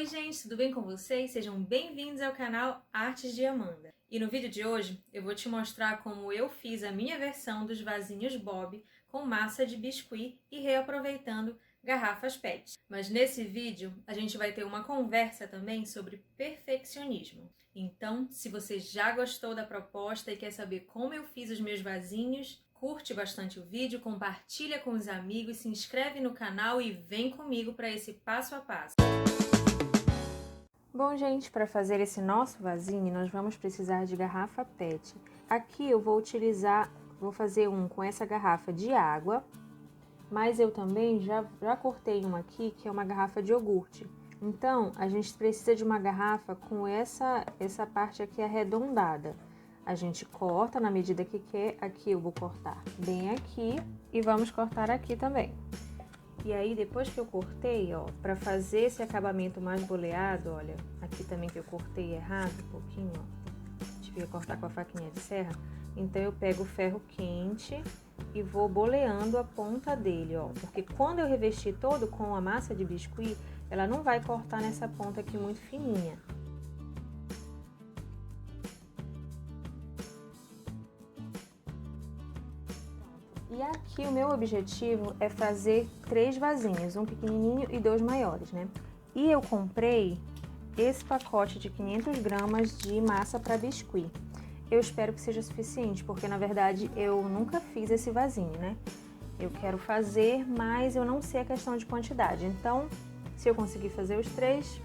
Oi gente, tudo bem com vocês? Sejam bem-vindos ao canal Artes de Amanda. E no vídeo de hoje eu vou te mostrar como eu fiz a minha versão dos vasinhos Bob com massa de biscuit e reaproveitando garrafas PET. Mas nesse vídeo a gente vai ter uma conversa também sobre perfeccionismo. Então, se você já gostou da proposta e quer saber como eu fiz os meus vasinhos, curte bastante o vídeo, compartilha com os amigos, se inscreve no canal e vem comigo para esse passo a passo. Bom, gente, para fazer esse nosso vasinho, nós vamos precisar de garrafa PET. Aqui eu vou fazer um com essa garrafa de água, mas eu também já cortei uma aqui, que é uma garrafa de iogurte. Então, a gente precisa de uma garrafa com essa parte aqui arredondada. A gente corta na medida que quer. Aqui eu vou cortar bem aqui e vamos cortar aqui também. E aí, depois que eu cortei, ó, pra fazer esse acabamento mais boleado, olha, aqui também que eu cortei errado um pouquinho, ó, tive que cortar com a faquinha de serra. Então, eu pego o ferro quente e vou boleando a ponta dele, ó, porque quando eu revestir todo com a massa de biscuit, ela não vai cortar nessa ponta aqui muito fininha. E aqui o meu objetivo é fazer 3 vasinhos, um pequenininho e 2 maiores, né? E eu comprei esse pacote de 500 gramas de massa para biscuit. Eu espero que seja suficiente, porque na verdade eu nunca fiz esse vasinho, né? Eu quero fazer, mas eu não sei a questão de quantidade. Então, se eu conseguir fazer os 3,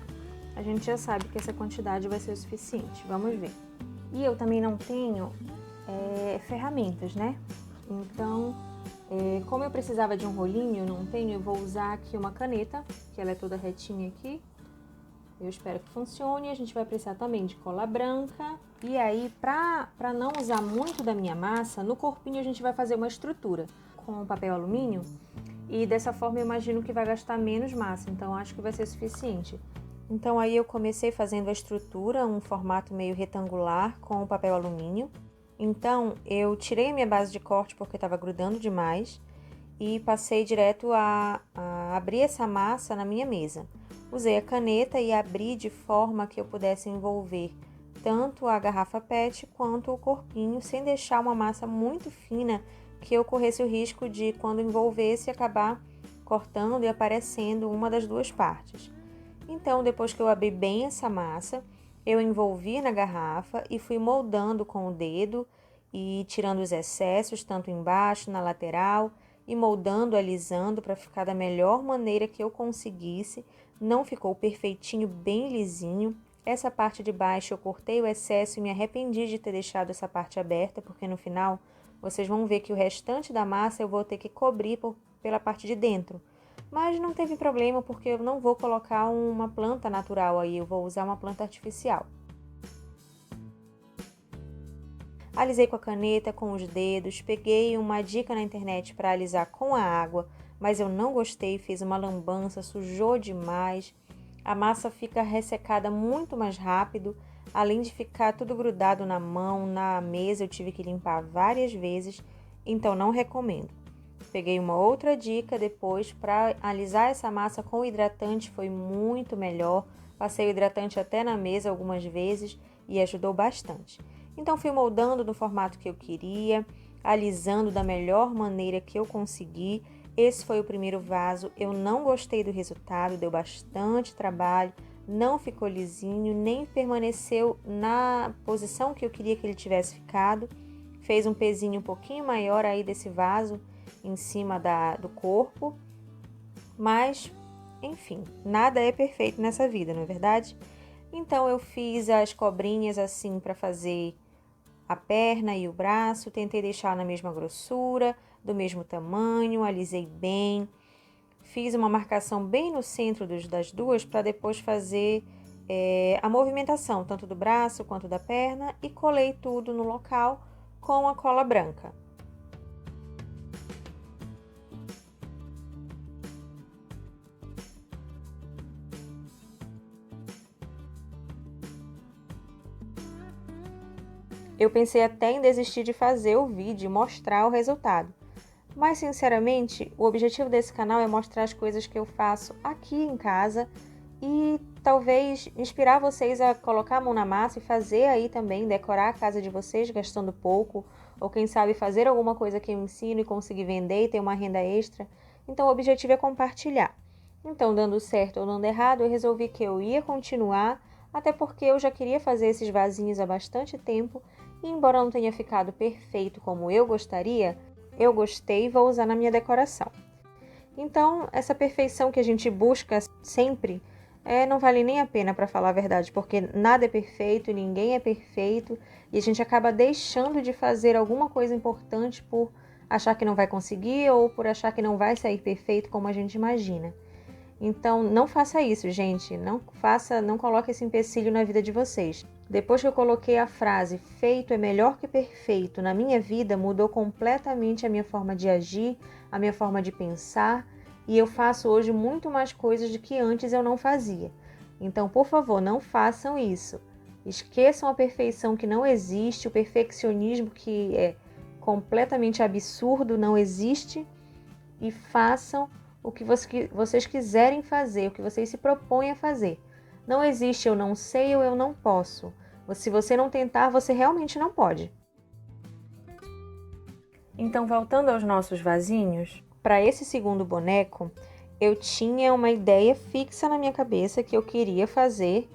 a gente já sabe que essa quantidade vai ser o suficiente. Vamos ver. E eu também não tenho ferramentas, né? Então, como eu precisava de um rolinho, eu não tenho, eu vou usar aqui uma caneta, que ela é toda retinha aqui. Eu espero que funcione. A gente vai precisar também de cola branca. E aí, pra não usar muito da minha massa, no corpinho a gente vai fazer uma estrutura com papel alumínio. E dessa forma eu imagino que vai gastar menos massa, então acho que vai ser suficiente. Então aí eu comecei fazendo a estrutura, um formato meio retangular com o papel alumínio. Então, eu tirei a minha base de corte porque estava grudando demais e passei direto a abrir essa massa na minha mesa. Usei a caneta e abri de forma que eu pudesse envolver tanto a garrafa PET quanto o corpinho, sem deixar uma massa muito fina que eu corresse o risco de, quando envolvesse, acabar cortando e aparecendo uma das duas partes. Então, depois que eu abri bem essa massa, eu envolvi na garrafa e fui moldando com o dedo e tirando os excessos, tanto embaixo, na lateral, e moldando, alisando para ficar da melhor maneira que eu conseguisse. Não ficou perfeitinho, bem lisinho. Essa parte de baixo eu cortei o excesso e me arrependi de ter deixado essa parte aberta, porque no final vocês vão ver que o restante da massa eu vou ter que cobrir pela parte de dentro. Mas não teve problema, porque eu não vou colocar uma planta natural aí, eu vou usar uma planta artificial. Alisei com a caneta, com os dedos, peguei uma dica na internet para alisar com a água, mas eu não gostei, fiz uma lambança, sujou demais. A massa fica ressecada muito mais rápido, além de ficar tudo grudado na mão, na mesa, eu tive que limpar várias vezes, então não recomendo. Peguei uma outra dica depois para alisar essa massa com hidratante, foi muito melhor. Passei o hidratante até na mesa algumas vezes e ajudou bastante. Então fui moldando no formato que eu queria, alisando da melhor maneira que eu consegui. Esse foi o primeiro vaso, eu não gostei do resultado, deu bastante trabalho, não ficou lisinho, nem permaneceu na posição que eu queria que ele tivesse ficado. Fez um pezinho um pouquinho maior aí desse vaso em cima do corpo, mas, enfim, nada é perfeito nessa vida, não é verdade? Então, eu fiz as cobrinhas assim para fazer a perna e o braço, tentei deixar na mesma grossura, do mesmo tamanho, alisei bem, fiz uma marcação bem no centro das duas para depois fazer a movimentação, tanto do braço quanto da perna, e colei tudo no local com a cola branca. Eu pensei até em desistir de fazer o vídeo e mostrar o resultado. Mas, sinceramente, o objetivo desse canal é mostrar as coisas que eu faço aqui em casa e talvez inspirar vocês a colocar a mão na massa e fazer aí também, decorar a casa de vocês gastando pouco, ou quem sabe fazer alguma coisa que eu ensino e conseguir vender e ter uma renda extra. Então o objetivo é compartilhar. Então, dando certo ou dando errado, eu resolvi que eu ia continuar, até porque eu já queria fazer esses vasinhos há bastante tempo, e embora não tenha ficado perfeito como eu gostaria, eu gostei e vou usar na minha decoração. Então, essa perfeição que a gente busca sempre, não vale nem a pena, para falar a verdade, porque nada é perfeito, ninguém é perfeito, e a gente acaba deixando de fazer alguma coisa importante por achar que não vai conseguir ou por achar que não vai sair perfeito como a gente imagina. Então, não faça isso, gente. Não coloque esse empecilho na vida de vocês. Depois que eu coloquei a frase "feito é melhor que perfeito" na minha vida, mudou completamente a minha forma de agir, a minha forma de pensar, e eu faço hoje muito mais coisas do que antes eu não fazia. Então, por favor, não façam isso. Esqueçam a perfeição que não existe, o perfeccionismo que é completamente absurdo, não existe, e façam o que vocês quiserem fazer, o que vocês se propõem a fazer. Não existe eu não sei ou eu não posso. Se você não tentar, você realmente não pode. Então, voltando aos nossos vasinhos, para esse segundo boneco, eu tinha uma ideia fixa na minha cabeça que eu queria fazer,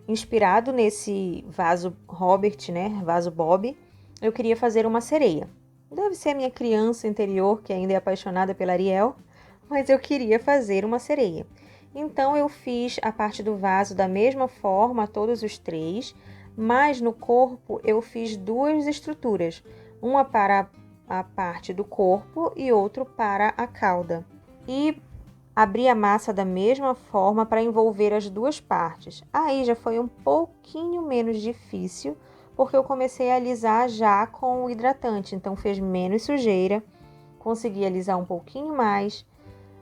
inspirado nesse vaso Robert, né, vaso Bob, eu queria fazer uma sereia. Deve ser a minha criança interior, que ainda é apaixonada pela Ariel, mas eu queria fazer uma sereia. Então eu fiz a parte do vaso da mesma forma, todos os três, mas no corpo eu fiz duas estruturas, uma para a parte do corpo e outro para a cauda. E abri a massa da mesma forma para envolver as duas partes. Aí já foi um pouquinho menos difícil, porque eu comecei a alisar já com o hidratante, então fez menos sujeira, consegui alisar um pouquinho mais.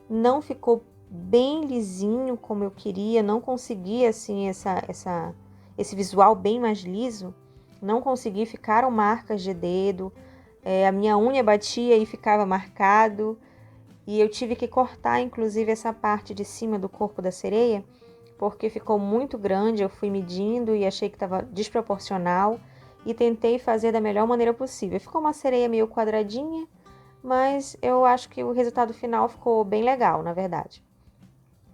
Não ficou bem lisinho como eu queria, não consegui assim esse visual bem mais liso, não consegui, ficaram marcas de dedo, a minha unha batia e ficava marcado, e eu tive que cortar inclusive essa parte de cima do corpo da sereia, porque ficou muito grande, eu fui medindo e achei que estava desproporcional, e tentei fazer da melhor maneira possível. Ficou uma sereia meio quadradinha, mas eu acho que o resultado final ficou bem legal, na verdade.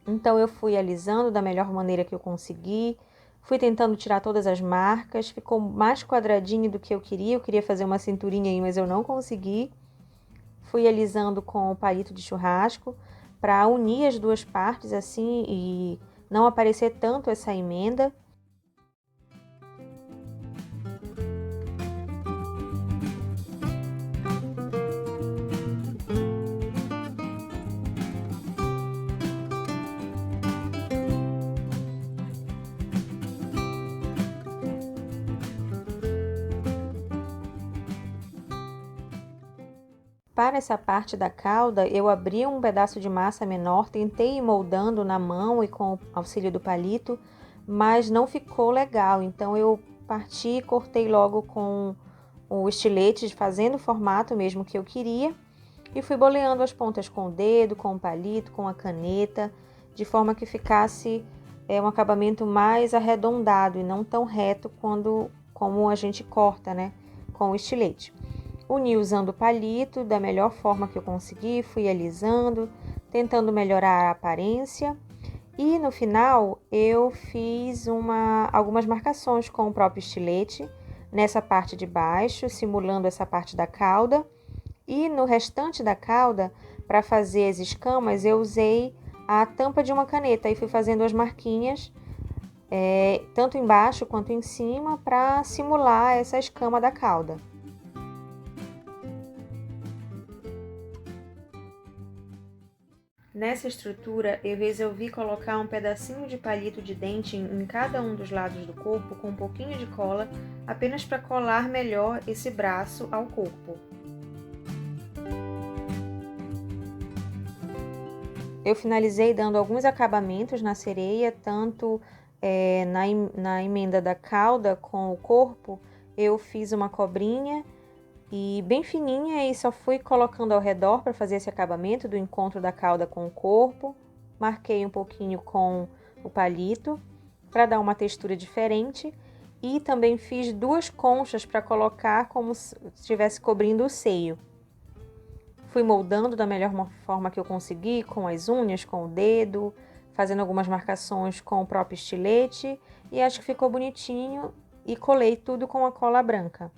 Então eu fui alisando da melhor maneira que eu consegui, fui tentando tirar todas as marcas, ficou mais quadradinho do que eu queria fazer uma cinturinha aí, mas eu não consegui. Fui alisando com o palito de churrasco para unir as duas partes assim e não aparecer tanto essa emenda. Para essa parte da cauda, eu abri um pedaço de massa menor, tentei ir moldando na mão e com o auxílio do palito, mas não ficou legal. Então eu parti e cortei logo com o estilete, fazendo o formato mesmo que eu queria, e fui boleando as pontas com o dedo, com o palito, com a caneta, de forma que ficasse um acabamento mais arredondado e não tão reto como a gente corta, né, com o estilete. Uni usando o palito da melhor forma que eu consegui, fui alisando, tentando melhorar a aparência. E no final eu fiz algumas marcações com o próprio estilete, nessa parte de baixo, simulando essa parte da cauda. E no restante da cauda, para fazer as escamas, eu usei a tampa de uma caneta e fui fazendo as marquinhas, tanto embaixo quanto em cima, para simular essa escama da cauda. Nessa estrutura, eu resolvi colocar um pedacinho de palito de dente em cada um dos lados do corpo com um pouquinho de cola, apenas para colar melhor esse braço ao corpo. Eu finalizei dando alguns acabamentos na sereia, tanto na emenda da cauda com o corpo, eu fiz uma cobrinha e bem fininha, e só fui colocando ao redor para fazer esse acabamento do encontro da cauda com o corpo. Marquei um pouquinho com o palito para dar uma textura diferente. E também fiz 2 conchas para colocar como se estivesse cobrindo o seio. Fui moldando da melhor forma que eu consegui, com as unhas, com o dedo, fazendo algumas marcações com o próprio estilete. E acho que ficou bonitinho e colei tudo com a cola branca.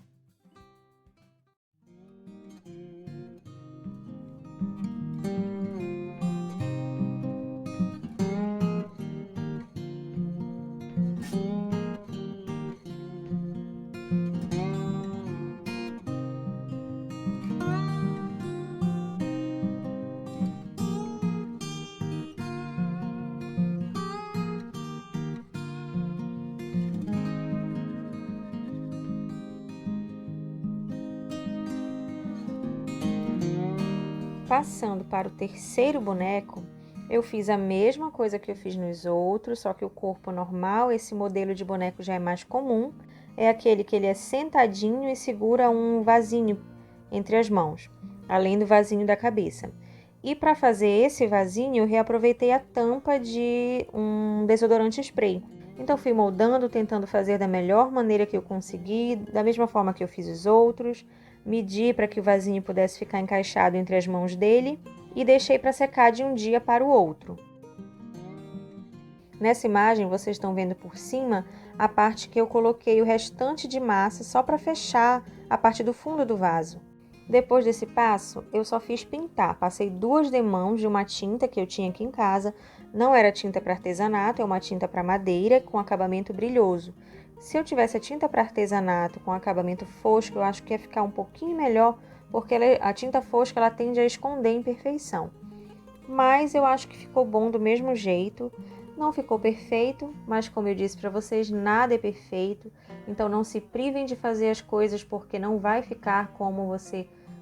Passando para o terceiro boneco, eu fiz a mesma coisa que eu fiz nos outros, só que o corpo normal, esse modelo de boneco já é mais comum, é aquele que ele é sentadinho e segura um vasinho entre as mãos, além do vasinho da cabeça. E para fazer esse vasinho, eu reaproveitei a tampa de um desodorante spray. Então fui moldando, tentando fazer da melhor maneira que eu consegui, da mesma forma que eu fiz os outros. Medi para que o vasinho pudesse ficar encaixado entre as mãos dele e deixei para secar de um dia para o outro. Nessa imagem, vocês estão vendo por cima a parte que eu coloquei o restante de massa só para fechar a parte do fundo do vaso. Depois desse passo, eu só fiz pintar. Passei 2 demãos de uma tinta que eu tinha aqui em casa. Não era tinta para artesanato, é uma tinta para madeira com acabamento brilhoso. Se eu tivesse a tinta para artesanato com acabamento fosco, eu acho que ia ficar um pouquinho melhor, porque a tinta fosca ela tende a esconder imperfeição. Mas eu acho que ficou bom do mesmo jeito. Não ficou perfeito, mas como eu disse para vocês, nada é perfeito. Então não se privem de fazer as coisas porque não vai ficar como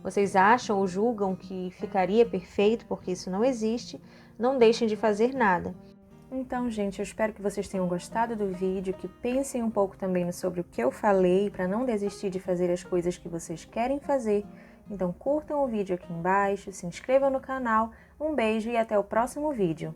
vocês acham ou julgam que ficaria perfeito, porque isso não existe. Não deixem de fazer nada. Então, gente, eu espero que vocês tenham gostado do vídeo, que pensem um pouco também sobre o que eu falei, para não desistir de fazer as coisas que vocês querem fazer. Então, curtam o vídeo aqui embaixo, se inscrevam no canal. Um beijo e até o próximo vídeo.